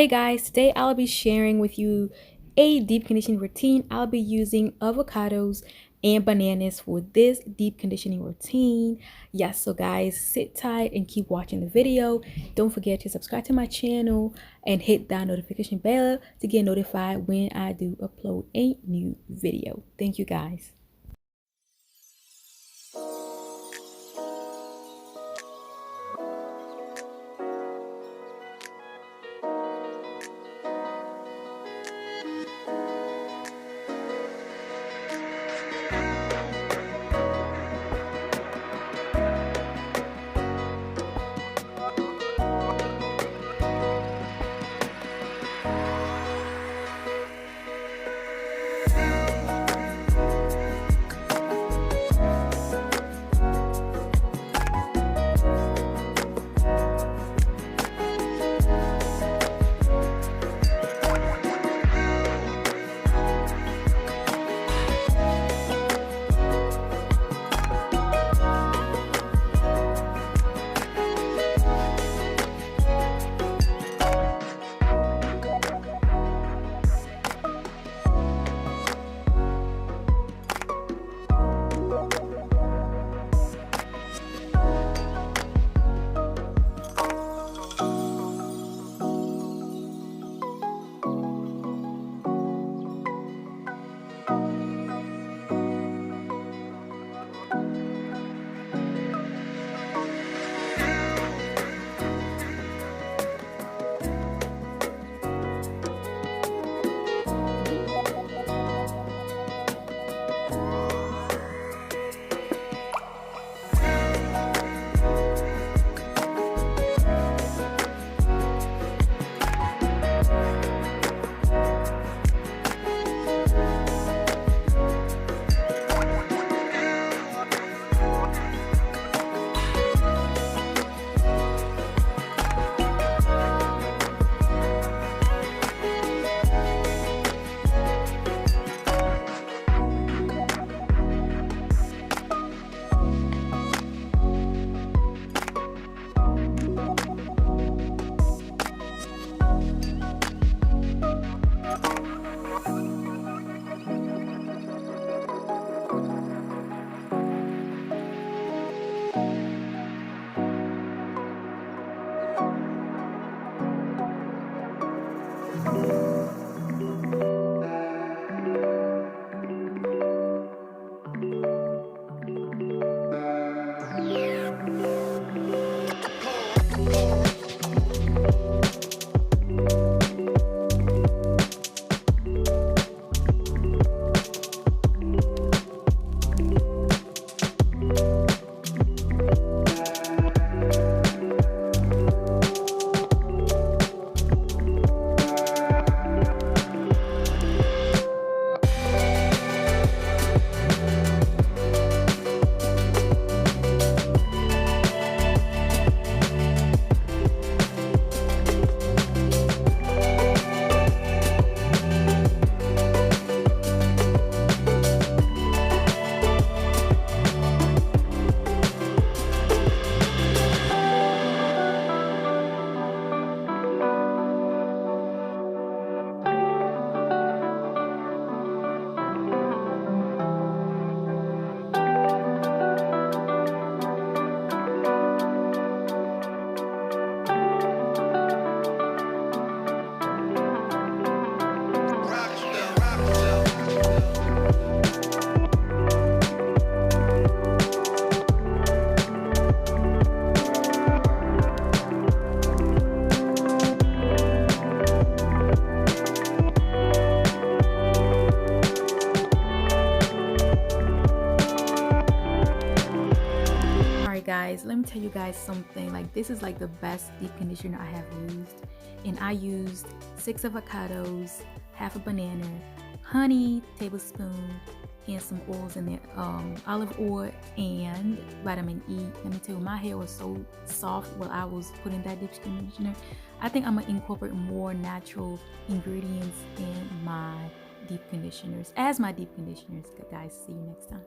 Hey guys, today I'll be sharing with you a deep conditioning routine. I'll be using avocados and bananas for this deep conditioning routine. Yes, so guys, sit tight and keep watching the video. Don't forget to subscribe to my channel and hit that notification bell to get notified when I do upload a new video. Thank you guys. Guys, let me tell you guys something. Like, this is like the best deep conditioner I have used, and I used 6 avocados, half a banana, honey tablespoon, and some oils in there, olive oil and vitamin E. Let me tell you, my hair was so soft while I was putting that deep conditioner. I think I'm gonna incorporate more natural ingredients in my deep conditioners. Guys, see you next time.